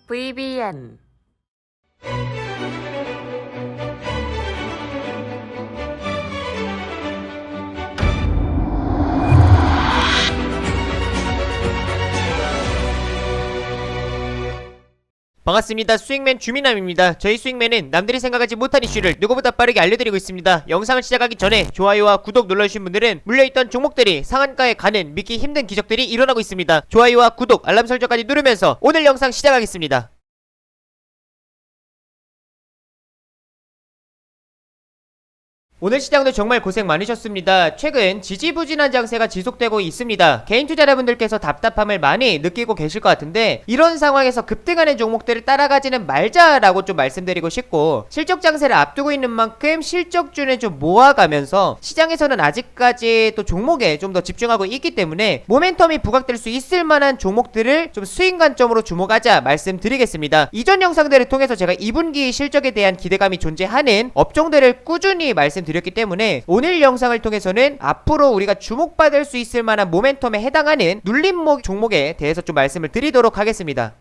VBN 반갑습니다. 수익맨 주민남입니다. 저희 수익맨은 남들이 생각하지 못한 이슈를 누구보다 빠르게 알려드리고 있습니다. 영상을 시작하기 전에 좋아요와 구독 눌러주신 분들은 물려있던 종목들이 상한가에 가는 믿기 힘든 기적들이 일어나고 있습니다. 좋아요와 구독, 알람 설정까지 누르면서 오늘 영상 시작하겠습니다. 오늘 시장도 정말 고생 많으셨습니다. 최근 지지부진한 장세가 지속되고 있습니다. 개인 투자자분들께서 답답함을 많이 느끼고 계실 것 같은데, 이런 상황에서 급등하는 종목들을 따라가지는 말자라고 좀 말씀드리고 싶고, 실적 장세를 앞두고 있는 만큼 실적주는 좀 모아가면서 시장에서는 아직까지 또 종목에 좀 더 집중하고 있기 때문에 모멘텀이 부각될 수 있을 만한 종목들을 좀 수익 관점으로 주목하자 말씀드리겠습니다. 이전 영상들을 통해서 제가 2분기 실적에 대한 기대감이 존재하는 업종들을 꾸준히 말씀드렸기 때문에 오늘 영상을 통해서는 앞으로 우리가 주목받을 수 있을 만한 모멘텀에 해당하는 눌림목 종목에 대해서 좀 말씀을 드리도록 하겠습니다.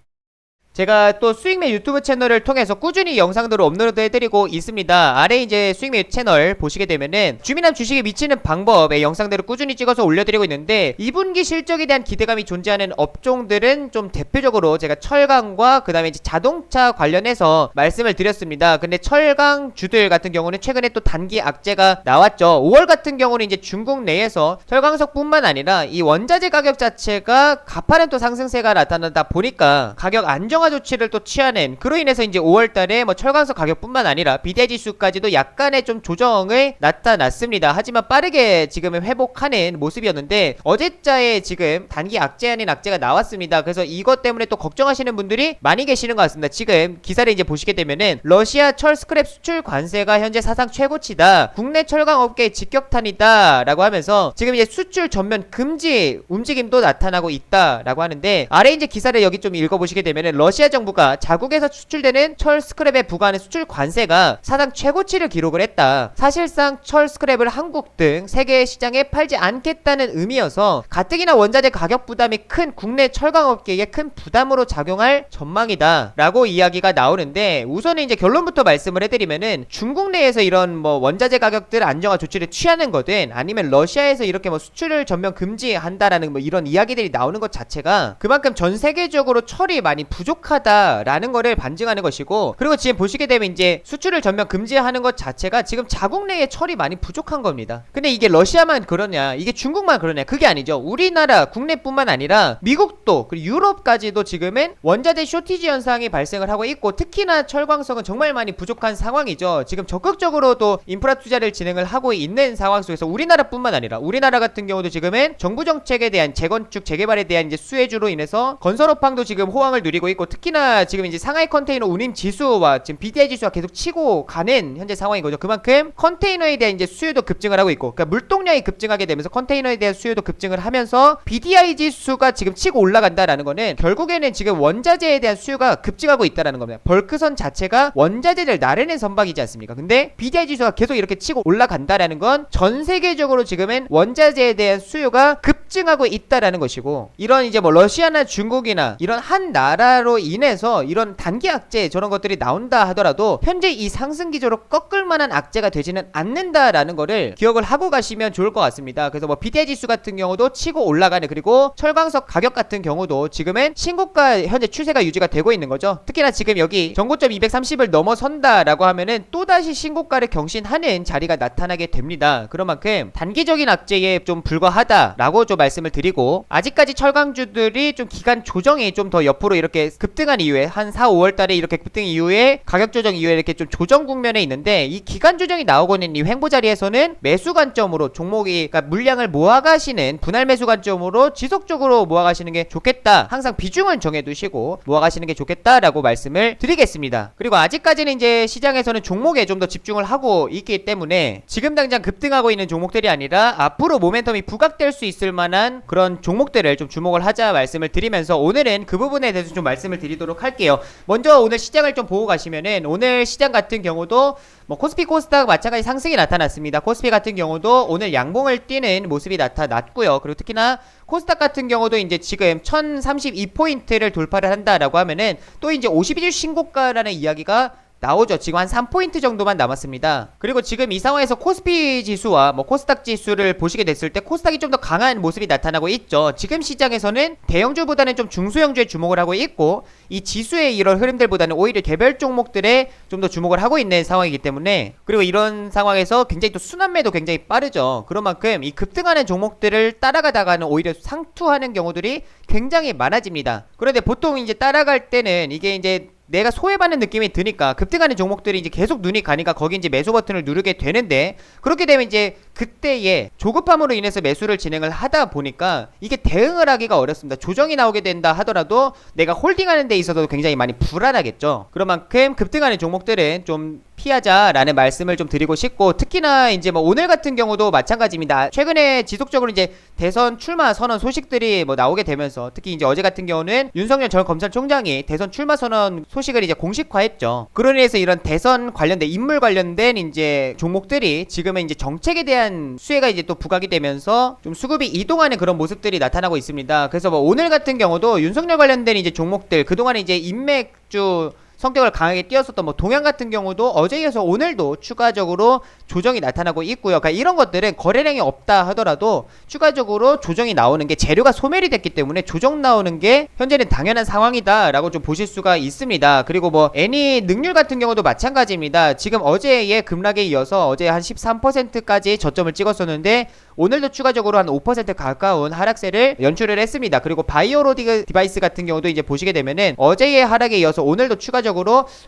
제가 또 수익맨 유튜브 채널을 통해서 꾸준히 영상들을 업로드 해드리고 있습니다. 아래 이제 수익맨 채널 보시게 되면은 주민남 주식에 미치는 방법의 영상들을 꾸준히 찍어서 올려드리고 있는데, 2분기 실적에 대한 기대감이 존재하는 업종들은 좀 대표적으로 제가 철강과 그 다음에 이제 자동차 관련해서 말씀을 드렸습니다. 근데 철강 주들 같은 경우는 최근에 또 단기 악재가 나왔죠. 5월 같은 경우는 이제 중국 내에서 철강석 뿐만 아니라 이 원자재 가격 자체가 가파른 또 상승세가 나타나다 보니까 가격 안정 조치를 또 취하는, 그로 인해서 이제 5월달에 뭐 철강석 가격뿐만 아니라 비대 지수까지도 약간의 좀 조정을 나타났습니다. 하지만 빠르게 지금은 회복하는 모습이었는데, 어제자에 지금 단기 악재 아닌 악재가 나왔습니다. 그래서 이것 때문에 또 걱정하시는 분들이 많이 계시는 것 같습니다. 지금 기사를 이제 보시게 되면은 러시아 철 스크랩 수출 관세가 현재 사상 최고치다, 국내 철강 업계의 직격탄이다 라고 하면서 지금 이제 수출 전면 금지 움직임도 나타나고 있다 라고 하는데, 아래 이제 기사를 여기 좀 읽어보시게 되면은 러시아 정부가 자국에서 수출되는 철 스크랩에 부과하는 수출 관세가 사상 최고치를 기록을 했다. 사실상 철 스크랩을 한국 등 세계 시장에 팔지 않겠다는 의미여서 가뜩이나 원자재 가격 부담이 큰 국내 철강업계에 큰 부담으로 작용할 전망이다 라고 이야기가 나오는데, 우선은 이제 결론부터 말씀을 해드리면은 중국 내에서 이런 뭐 원자재 가격들 안정화 조치를 취하는 거든, 아니면 러시아에서 이렇게 뭐 수출을 전면 금지한다라는 뭐 이런 이야기들이 나오는 것 자체가 그만큼 전 세계적으로 철이 많이 부족하다라는 거를 반증하는 것이고, 그리고 지금 보시게 되면 이제 수출을 전면 금지하는 것 자체가 지금 자국 내에 철이 많이 부족한 겁니다. 근데 이게 러시아만 그러냐, 이게 중국만 그러냐, 그게 아니죠. 우리나라 국내뿐만 아니라 미국도 그리고 유럽까지도 지금은 원자재 쇼티지 현상이 발생을 하고 있고, 특히나 철광석은 정말 많이 부족한 상황이죠. 지금 적극적으로 또 인프라 투자를 진행을 하고 있는 상황 속에서 우리나라뿐만 아니라, 우리나라 같은 경우도 지금은 정부 정책에 대한 재건축 재개발에 대한 이제 수혜주로 인해서 건설업황도 지금 호황을 누리고 있고, 특히나 지금 이제 상하이 컨테이너 운임 지수와 지금 BDI 지수가 계속 치고 가는 현재 상황인 거죠. 그만큼 컨테이너에 대한 이제 수요도 급증을 하고 있고, 그러니까 물동량이 급증하게 되면서 컨테이너에 대한 수요도 급증을 하면서 BDI 지수가 지금 치고 올라간다라는 거는 결국에는 지금 원자재에 대한 수요가 급증하고 있다라는 겁니다. 벌크선 자체가 원자재를 나르는 선박이지 않습니까? 근데 BDI 지수가 계속 이렇게 치고 올라간다라는 건 전 세계적으로 지금은 원자재에 대한 수요가 급증하고 있다라는 것이고, 이런 이제 뭐 러시아나 중국이나 이런 한 나라로 인해서 이런 단기 악재 저런 것들이 나온다 하더라도 현재 이 상승 기조로 꺾을 만한 악재가 되지는 않는다라는 거를 기억을 하고 가시면 좋을 것 같습니다. 그래서 뭐 BDI 지수 같은 경우도 치고 올라가는, 그리고 철광석 가격 같은 경우도 지금은 신고가 현재 추세가 유지가 되고 있는 거죠. 특히나 지금 여기 전고점 230을 넘어선다라고 하면은 또다시 신고가를 경신하는 자리가 나타나게 됩니다. 그런 만큼 단기적인 악재에 좀 불과하다라고 좀 말씀을 드리고, 아직까지 철강주들이 좀 기간 조정이 좀 더 옆으로 이렇게 급등한 이후에 한 4, 5월 달에 이렇게 급등 이후에 가격 조정 이후에 이렇게 좀 조정 국면에 있는데, 이 기간 조정이 나오고 있는 이 횡보 자리에서는 매수 관점으로 종목이, 그러니까 물량을 모아가시는 분할 매수 관점으로 지속적으로 모아가시는 게 좋겠다, 항상 비중을 정해두시고 모아가시는 게 좋겠다라고 말씀을 드리겠습니다. 그리고 아직까지는 이제 시장에서는 종목에 좀 더 집중을 하고 있기 때문에 지금 당장 급등하고 있는 종목들이 아니라 앞으로 모멘텀이 부각될 수 있을 만한 그런 종목들을 좀 주목을 하자 말씀을 드리면서, 오늘은 그 부분에 대해서 좀 말씀을 드리도록 할게요. 먼저 오늘 시장을 좀 보고 가시면은, 오늘 시장 같은 경우도 뭐 코스피 코스닥 마찬가지 상승이 나타났습니다. 코스피 같은 경우도 오늘 양봉을 띠는 모습이 나타났고요. 그리고 특히나 코스닥 같은 경우도 이제 지금 1032포인트를 돌파를 한다라고 하면은 또 이제 52주 신고가라는 이야기가 나오죠. 지금 한 3포인트 정도만 남았습니다. 그리고 지금 이 상황에서 코스피 지수와 뭐 코스닥 지수를 보시게 됐을 때 코스닥이 좀 더 강한 모습이 나타나고 있죠. 지금 시장에서는 대형주보다는 좀 중소형주에 주목을 하고 있고 이 지수의 이런 흐름들보다는 오히려 개별 종목들에 좀 더 주목을 하고 있는 상황이기 때문에 그리고 이런 상황에서 굉장히 또 순환매도 굉장히 빠르죠. 그런 만큼 이 급등하는 종목들을 따라가다가는 오히려 상투하는 경우들이 굉장히 많아집니다. 그런데 보통 이제 따라갈 때는 이게 이제 내가 소외받는 느낌이 드니까 급등하는 종목들이 이제 계속 눈이 가니까 거기 이제 매수 버튼을 누르게 되는데 그렇게 되면 이제 그때의 조급함으로 인해서 매수를 진행을 하다 보니까 이게 대응을 하기가 어렵습니다. 조정이 나오게 된다 하더라도 내가 홀딩하는 데 있어서 굉장히 많이 불안하겠죠. 그런 만큼 급등하는 종목들은 좀 피하자라는 말씀을 좀 드리고 싶고 특히나 이제 뭐 오늘 같은 경우도 마찬가지입니다. 최근에 지속적으로 이제 대선 출마 선언 소식들이 뭐 나오게 되면서 특히 이제 어제 같은 경우는 윤석열 전 검찰총장이 대선 출마 선언 소식을 이제 공식화했죠. 그런 의해서 이런 대선 관련된 인물 관련된 이제 종목들이 지금은 이제 정책에 대한 수혜가 이제 또 부각이 되면서 좀 수급이 이동하는 그런 모습들이 나타나고 있습니다. 그래서 뭐 오늘 같은 경우도 윤석열 관련된 이제 종목들 그동안 이제 인맥주 성격을 강하게 띄었었던 뭐 동양 같은 경우도 어제에 이어서 오늘도 추가적으로 조정이 나타나고 있고요. 그러니까 이런 것들은 거래량이 없다 하더라도 추가적으로 조정이 나오는 게 재료가 소멸이 됐기 때문에 조정 나오는 게 현재는 당연한 상황이다라고 좀 보실 수가 있습니다. 그리고 뭐 애니 능률 같은 경우도 마찬가지입니다. 지금 어제의 급락에 이어서 어제 한 13%까지 저점을 찍었었는데 오늘도 추가적으로 한 5% 가까운 하락세를 연출을 했습니다. 그리고 바이오로딕 디바이스 같은 경우도 이제 보시게 되면은 어제의 하락에 이어서 오늘도 추가적으로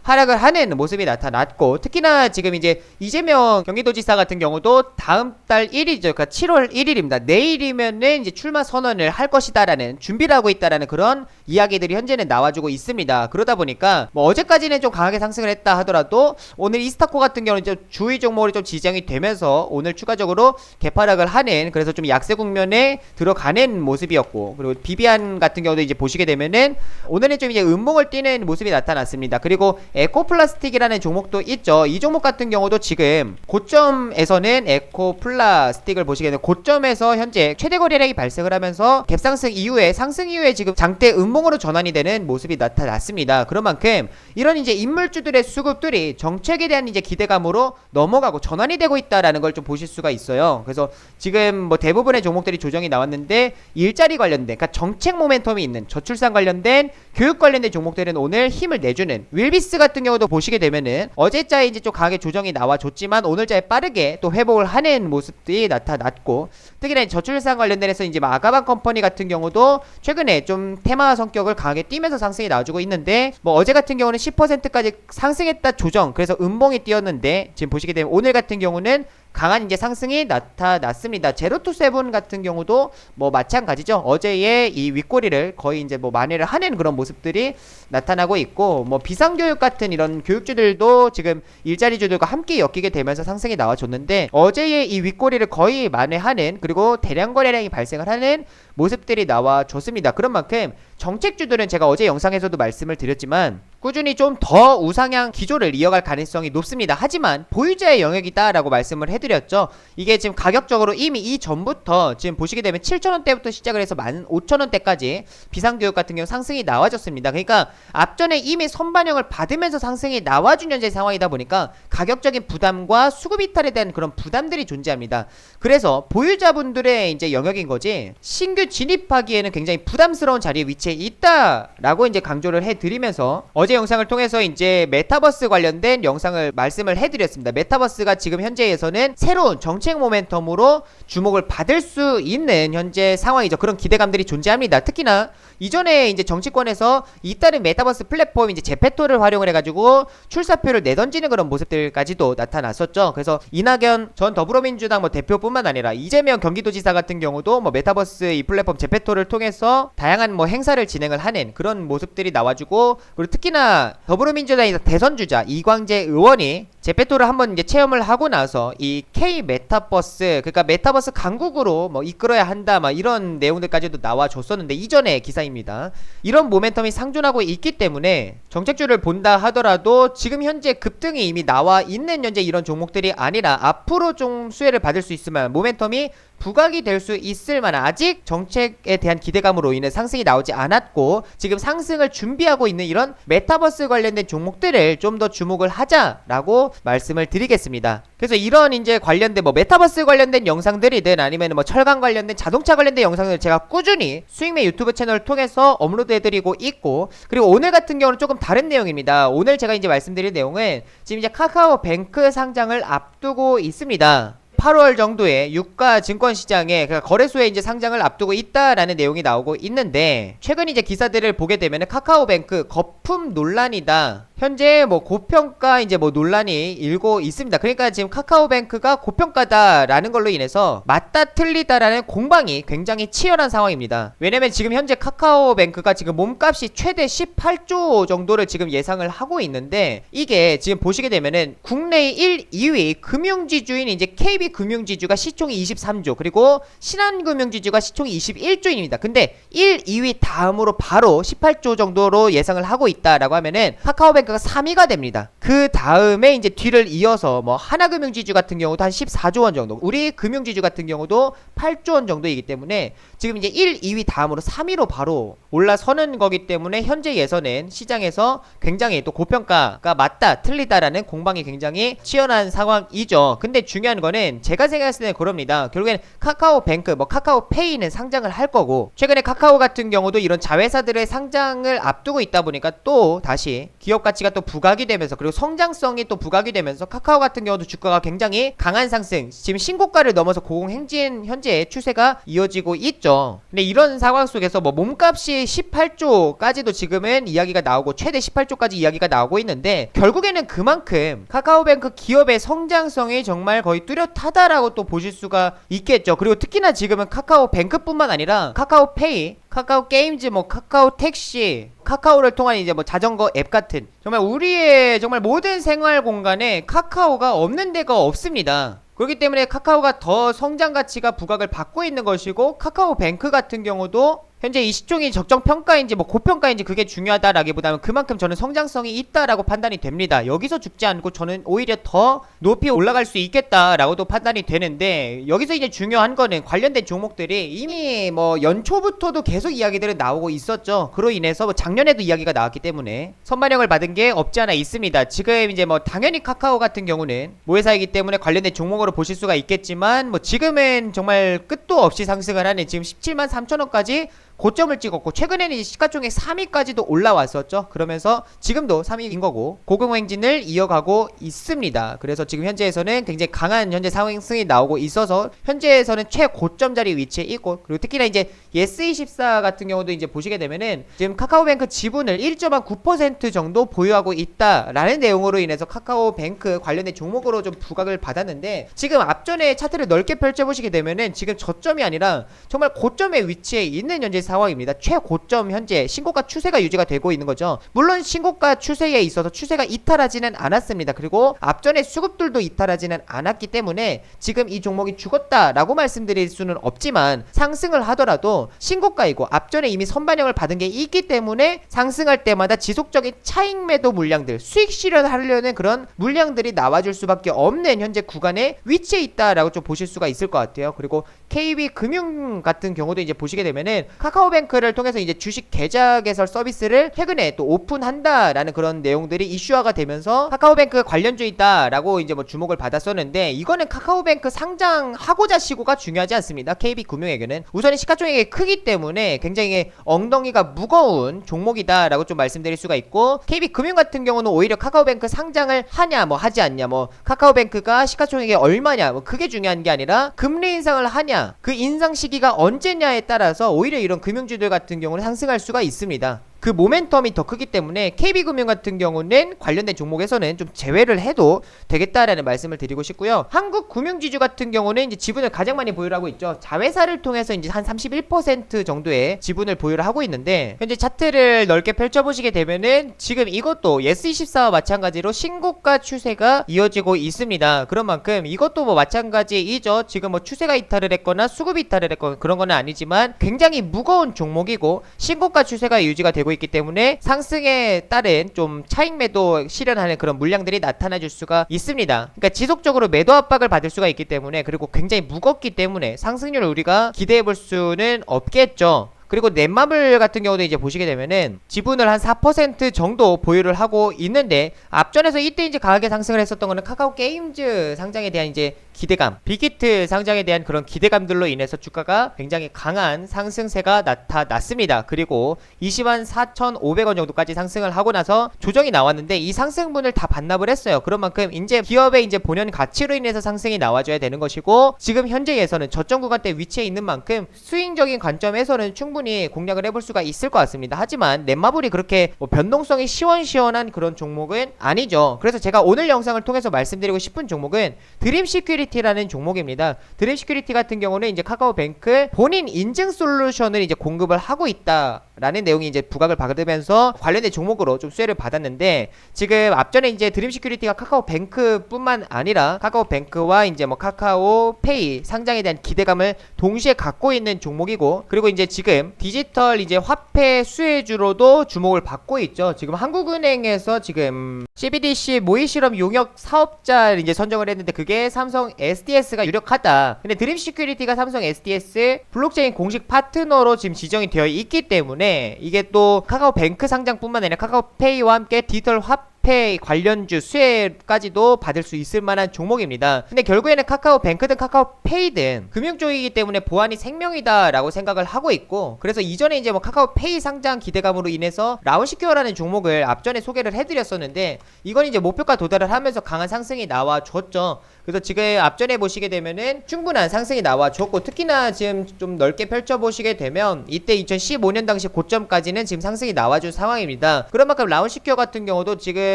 하락을 하는 모습이 나타났고 특히나 지금 이제 이재명 경기도지사 같은 경우도 다음 달 1일이죠. 그러니까 7월 1일입니다. 내일이면은 이제 출마 선언을 할 것이다라는 준비를 하고 있다라는 그런 이야기들이 현재는 나와주고 있습니다. 그러다 보니까 뭐 어제까지는 좀 강하게 상승을 했다 하더라도 오늘 이스타코 같은 경우는 좀 주의 종목으로 좀 지정이 되면서 오늘 추가적으로 개파락을 하는 그래서 좀 약세 국면에 들어가는 모습이었고 그리고 비비안 같은 경우도 이제 보시게 되면은 오늘은 좀 이제 음봉을 띄는 모습이 나타났습니다. 그리고 에코플라스틱이라는 종목도 있죠. 이 종목 같은 경우도 지금 고점에서는 에코플라스틱을 보시게 되면 고점에서 현재 최대 거래량이 발생을 하면서 갭상승 이후에 상승 이후에 지금 장대 음봉으로 전환이 되는 모습이 나타났습니다. 그런 만큼 이런 이제 인물주들의 수급들이 정책에 대한 이제 기대감으로 넘어가고 전환이 되고 있다라는 걸 좀 보실 수가 있어요. 그래서 지금 뭐 대부분의 종목들이 조정이 나왔는데 일자리 관련된 그러니까 정책 모멘텀이 있는 저출산 관련된 교육 관련된 종목들은 오늘 힘을 내주는 윌비스 같은 경우도 보시게 되면은 어제자에 이제 좀 강하게 조정이 나와줬지만 오늘자에 빠르게 또 회복을 하는 모습들이 나타났고 특히나 저출산 관련돼서 이제 아가방 컴퍼니 같은 경우도 최근에 좀 테마 성격을 강하게 띄면서 상승이 나와주고 있는데 뭐 어제 같은 경우는 10%까지 상승했다 조정 그래서 음봉이 띄었는데 지금 보시게 되면 오늘 같은 경우는 강한 이제 상승이 나타났습니다. 제로투세븐 같은 경우도 뭐 마찬가지죠. 어제의 이 윗꼬리를 거의 이제 뭐 만회를 하는 그런 모습들이 나타나고 있고 뭐 비상교육 같은 이런 교육주들도 지금 일자리주들과 함께 엮이게 되면서 상승이 나와줬는데 어제의 이 윗꼬리를 거의 만회하는 그리고 대량 거래량이 발생을 하는 모습들이 나와줬습니다. 그런 만큼 정책주들은 제가 어제 영상에서도 말씀을 드렸지만 꾸준히 좀 더 우상향 기조를 이어갈 가능성이 높습니다. 하지만 보유자의 영역이다라고 말씀을 해드렸죠. 이게 지금 가격적으로 이미 이전부터 지금 보시게 되면 7,000원대부터 시작을 해서 15,000원대까지 비상교육 같은 경우 상승이 나와줬습니다. 그러니까 앞전에 이미 선반영을 받으면서 상승이 나와준 현재 상황이다 보니까 가격적인 부담과 수급 이탈에 대한 그런 부담들이 존재합니다. 그래서 보유자분들의 이제 영역인 거지 신규 진입하기에는 굉장히 부담스러운 자리에 위치해 있다라고 이제 강조를 해드리면서 어제 영상을 통해서 이제 메타버스 관련된 영상을 말씀을 해드렸습니다. 메타버스가 지금 현재에서는 새로운 정책 모멘텀으로 주목을 받을 수 있는 현재 상황이죠. 그런 기대감들이 존재합니다. 특히나 이전에 이제 정치권에서 잇따른 메타버스 플랫폼 이제 제페토를 활용을 해가지고 출사표를 내던지는 그런 모습들까지도 나타났었죠. 그래서 이낙연 전 더불어민주당 뭐 대표뿐만 아니라 이재명 경기도지사 같은 경우도 뭐 메타버스 이 플랫폼 제페토를 통해서 다양한 뭐 행사를 진행을 하는 그런 모습들이 나와주고 그리고 특히나 더불어민주당에서 대선주자 이광재 의원이 제페토를 한번 이제 체험을 하고 나서 이 K 메타버스, 그러니까 메타버스 강국으로 뭐 이끌어야 한다 막 이런 내용들까지도 나와줬었는데, 이전의 기사입니다. 이런 모멘텀이 상존하고 있기 때문에 정책주를 본다 하더라도 지금 현재 급등이 이미 나와 있는 현재 이런 종목들이 아니라 앞으로 좀 수혜를 받을 수 있을 만한 모멘텀이 부각이 될 수 있을 만한, 아직 정책에 대한 기대감으로 인해 상승이 나오지 않았고 지금 상승을 준비하고 있는 이런 메타버스 관련된 종목들을 좀 더 주목을 하자라고 말씀을 드리겠습니다. 그래서 이런 이제 관련된 뭐 메타버스 관련된 영상들이든 아니면 뭐 철강 관련된 자동차 관련된 영상을 제가 꾸준히 수익맨 유튜브 채널을 통해서 업로드해드리고 있고, 그리고 오늘 같은 경우는 조금 다른 내용입니다. 오늘 제가 이제 말씀드릴 내용은 지금 이제 카카오뱅크 상장을 앞두고 있습니다. 8월 정도에 유가 증권시장에, 그러니까 거래소에 이제 상장을 앞두고 있다라는 내용이 나오고 있는데, 최근 이제 기사들을 보게 되면 카카오뱅크 거품 논란이다, 현재 뭐 고평가 이제 뭐 논란이 일고 있습니다. 그러니까 지금 카카오뱅크가 고평가다라는 걸로 인해서 맞다 틀리다라는 공방이 굉장히 치열한 상황입니다. 왜냐면 지금 현재 카카오뱅크가 지금 몸값이 최대 18조 정도를 지금 예상을 하고 있는데, 이게 지금 보시게 되면은 국내 1, 2위 금융지주인 이제 KB금융지주가 시총이 23조, 그리고 신한금융지주가 시총이 21조입니다. 근데 1, 2위 다음으로 바로 18조 정도로 예상을 하고 있다라고 하면은 카카오뱅크가 3위가 됩니다. 그 다음에 이제 뒤를 이어서 뭐 하나금융지주 같은 경우도 한 14조 원 정도, 우리 금융지주 같은 경우도 8조 원 정도이기 때문에 지금 이제 1, 2위 다음으로 3위로 바로 올라서는 거기 때문에 현재 예서는 시장에서 굉장히 또 고평가가 맞다 틀리다라는 공방이 굉장히 치열한 상황이죠. 근데 중요한 거는 제가 생각했을 때는 그럽니다. 결국엔 카카오뱅크, 뭐 카카오페이는 상장을 할 거고, 최근에 카카오 같은 경우도 이런 자회사들의 상장을 앞두고 있다 보니까 또 다시 기업 가치가 또 부각이 되면서, 그리고 성장성이 또 부각이 되면서 카카오 같은 경우도 주가가 굉장히 강한 상승, 지금 신고가를 넘어서 고공행진 현재 추세가 이어지고 있죠. 근데 이런 상황 속에서 뭐 몸값이 18조까지도 지금은 이야기가 나오고 최대 18조까지 이야기가 나오고 있는데, 결국에는 그만큼 카카오뱅크 기업의 성장성이 정말 거의 뚜렷하다라고 또 보실 수가 있겠죠. 그리고 특히나 지금은 카카오뱅크뿐만 아니라 카카오페이, 카카오게임즈, 뭐 카카오택시, 카카오를 통한 이제 뭐 자전거 앱 같은, 정말 우리의 정말 모든 생활 공간에 카카오가 없는 데가 없습니다. 그렇기 때문에 카카오가 더 성장 가치가 부각을 받고 있는 것이고, 카카오뱅크 같은 경우도 현재 이 시총이 적정 평가인지 뭐 고평가인지 그게 중요하다라기보다는 그만큼 저는 성장성이 있다라고 판단이 됩니다. 여기서 죽지 않고 저는 오히려 더 높이 올라갈 수 있겠다라고도 판단이 되는데, 여기서 이제 중요한 거는 관련된 종목들이 이미 뭐 연초부터도 계속 이야기들은 나오고 있었죠. 그로 인해서 뭐 작년에도 이야기가 나왔기 때문에 선반영을 받은 게 없지 않아 있습니다. 지금 이제 뭐 당연히 카카오 같은 경우는 모회사이기 때문에 관련된 종목으로 보실 수가 있겠지만, 뭐 지금은 정말 끝도 없이 상승을 하는, 지금 17만 3천원까지 고점을 찍었고, 최근에는 시가총액 3위까지도 올라왔었죠. 그러면서 지금도 3위인 거고 고공행진을 이어가고 있습니다. 그래서 지금 현재에서는 굉장히 강한 현재 상승이 나오고 있어서 현재에서는 최고점 자리 위치에 있고, 그리고 특히나 이제 예스24 같은 경우도 이제 보시게 되면은 지금 카카오뱅크 지분을 1.9% 정도 보유하고 있다라는 내용으로 인해서 카카오뱅크 관련된 종목으로 좀 부각을 받았는데, 지금 앞전에 차트를 넓게 펼쳐보시게 되면은 지금 저점이 아니라 정말 고점에 위치해 있는 현재 상황입니다. 최고점 현재 신고가 추세가 유지가 되고 있는 거죠. 물론 신고가 추세에 있어서 추세가 이탈하지는 않았습니다. 그리고 앞전에 수급들도 이탈하지는 않았기 때문에 지금 이 종목이 죽었다라고 말씀드릴 수는 없지만, 상승을 하더라도 신고가이고 앞전에 이미 선반영을 받은 게 있기 때문에 상승할 때마다 지속적인 차익 매도 물량들, 수익 실현하려는 그런 물량들이 나와줄 수밖에 없는 현재 구간에 위치해 있다라고 좀 보실 수가 있을 것 같아요. 그리고 KB금융 같은 경우도 이제 보시게 되면은 카카오뱅크를 통해서 이제 주식 계좌 개설 서비스를 최근에 또 오픈한다라는 그런 내용들이 이슈화가 되면서 카카오뱅크 관련주이다라고 이제 뭐 주목을 받았었는데, 이거는 카카오뱅크 상장하고자 시고가 중요하지 않습니다. KB금융에게는 우선은 시가총액이 크기 때문에 굉장히 엉덩이가 무거운 종목이다라고 좀 말씀드릴 수가 있고, KB금융 같은 경우는 오히려 카카오뱅크 상장을 하냐 뭐 하지 않냐, 뭐 카카오뱅크가 시가총액이 얼마냐 뭐 그게 중요한 게 아니라 금리 인상을 하냐, 그 인상 시기가 언제냐에 따라서 오히려 이런 금융주들 같은 경우는 상승할 수가 있습니다. 그 모멘텀이 더 크기 때문에 KB금융 같은 경우는 관련된 종목에서는 좀 제외를 해도 되겠다라는 말씀을 드리고 싶고요. 한국금융지주 같은 경우는 이제 지분을 가장 많이 보유를 하고 있죠. 자회사를 통해서 이제 한 31% 정도의 지분을 보유를 하고 있는데, 현재 차트를 넓게 펼쳐보시게 되면은 지금 이것도 예스24와 마찬가지로 신고가 추세가 이어지고 있습니다. 그런 만큼 이것도 뭐 마찬가지이죠. 지금 뭐 추세가 이탈을 했거나 수급이 이탈을 했거나 그런 건 아니지만 굉장히 무거운 종목이고 신고가 추세가 유지가 되고 있기 때문에 상승에 따른 좀 차익 매도 실현하는 그런 물량들이 나타나 줄 수가 있습니다. 그러니까 지속적으로 매도 압박을 받을 수가 있기 때문에, 그리고 굉장히 무겁기 때문에 상승률을 우리가 기대해 볼 수는 없겠죠. 그리고 넷마블 같은 경우도 이제 보시게 되면은 지분을 한 4% 정도 보유를 하고 있는데, 앞전에서 이때 이제 강하게 상승을 했었던 거는 카카오 게임즈 상장에 대한 이제 기대감, 빅히트 상장에 대한 그런 기대감들로 인해서 주가가 굉장히 강한 상승세가 나타났습니다. 그리고 204,500원 정도까지 상승을 하고 나서 조정이 나왔는데 이 상승분을 다 반납을 했어요. 그런 만큼 이제 기업의 이제 본연 가치로 인해서 상승이 나와줘야 되는 것이고, 지금 현재에서는 저점 구간대 위치에 있는 만큼 스윙적인 관점에서는 충분히 공략을 해볼 수가 있을 것 같습니다. 하지만 넷마블이 그렇게 뭐 변동성이 시원시원한 그런 종목은 아니죠. 그래서 제가 오늘 영상을 통해서 말씀드리고 싶은 종목은 드림 시큐리티라는 종목입니다. 드림 시큐리티 같은 경우는 이제 카카오뱅크 본인 인증 솔루션을 이제 공급을 하고 있다라는 내용이 이제 부각을 받으면서 관련된 종목으로 좀 수혜를 받았는데, 지금 앞전에 이제 드림 시큐리티가 카카오뱅크뿐만 아니라 카카오뱅크와 이제 뭐 카카오페이 상장에 대한 기대감을 동시에 갖고 있는 종목이고, 그리고 이제 지금 디지털 이제 화폐 수혜주로도 주목을 받고 있죠. 지금 한국은행에서 지금 CBDC 모의 실험 용역 사업자를 이제 선정을 했는데 그게 삼성 SDS가 유력하다. 근데 드림 시큐리티가 삼성 SDS 블록체인 공식 파트너로 지금 지정이 되어 있기 때문에 이게 또 카카오뱅크 상장뿐만 아니라 카카오페이와 함께 디지털 화폐 관련주 수혜까지도 받을 수 있을 만한 종목입니다. 근데 결국에는 카카오뱅크든 카카오페이든 금융 쪽이기 때문에 보안이 생명이다 라고 생각을 하고 있고, 그래서 이전에 이제 뭐 카카오페이 상장 기대감으로 인해서 라운시큐어라는 종목을 앞전에 소개를 해드렸었는데, 이건 이제 목표가 도달을 하면서 강한 상승이 나와줬죠. 그래서 지금 앞전에 보시게 되면은 충분한 상승이 나와줬고, 특히나 지금 좀 넓게 펼쳐보시게 되면 이때 2015년 당시 고점까지는 지금 상승이 나와준 상황입니다. 그런 만큼 라운시큐어 같은 경우도 지금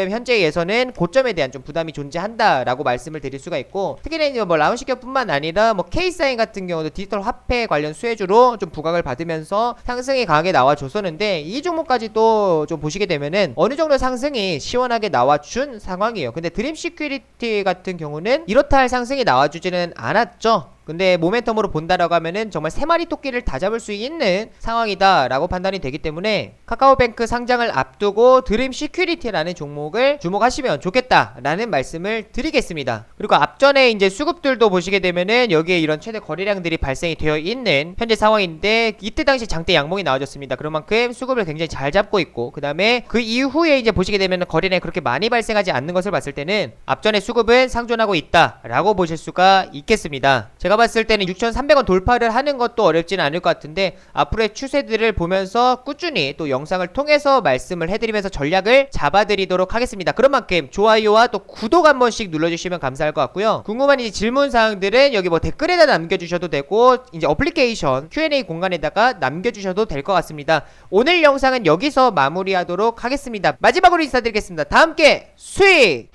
현재에서는 고점에 대한 좀 부담이 존재한다라고 말씀을 드릴 수가 있고, 특히나 이제 뭐 라운시큐어뿐만 아니라 뭐 K사인 같은 경우도 디지털 화폐 관련 수혜주로 좀 부각을 받으면서 상승이 강하게 나와줬었는데, 이 종목까지도 좀 보시게 되면은 어느 정도 상승이 시원하게 나와준 상황이에요. 근데 드림 시큐리티 같은 경우는 이렇다 할 상승이 나와주지는 않았죠. 근데 모멘텀으로 본다라고 하면은 정말 3마리 토끼를 다 잡을 수 있는 상황이다 라고 판단이 되기 때문에 카카오뱅크 상장을 앞두고 드림 시큐리티라는 종목을 주목하시면 좋겠다 라는 말씀을 드리겠습니다. 그리고 앞전에 이제 수급들도 보시게 되면은 여기에 이런 최대 거래량들이 발생이 되어 있는 현재 상황인데, 이때 당시 장대 양봉이 나와줬습니다. 그런 만큼 수급을 굉장히 잘 잡고 있고, 그 다음에 그 이후에 이제 보시게 되면은 거래량이 그렇게 많이 발생하지 않는 것을 봤을 때는 앞전에 수급은 상존하고 있다 라고 보실 수가 있겠습니다. 제가 봤을 때는 6,300원 돌파를 하는 것도 어렵지는 않을 것 같은데, 앞으로의 추세들을 보면서 꾸준히 또 영상을 통해서 말씀을 해드리면서 전략을 잡아드리도록 하겠습니다. 그런 만큼 좋아요와 또 구독 한 번씩 눌러주시면 감사할 것 같고요. 궁금한 이제 질문사항들은 여기 뭐 댓글에다 남겨주셔도 되고, 이제 어플리케이션 Q&A 공간에다가 남겨주셔도 될 것 같습니다. 오늘 영상은 여기서 마무리하도록 하겠습니다. 마지막으로 인사드리겠습니다. 다 함께 수익!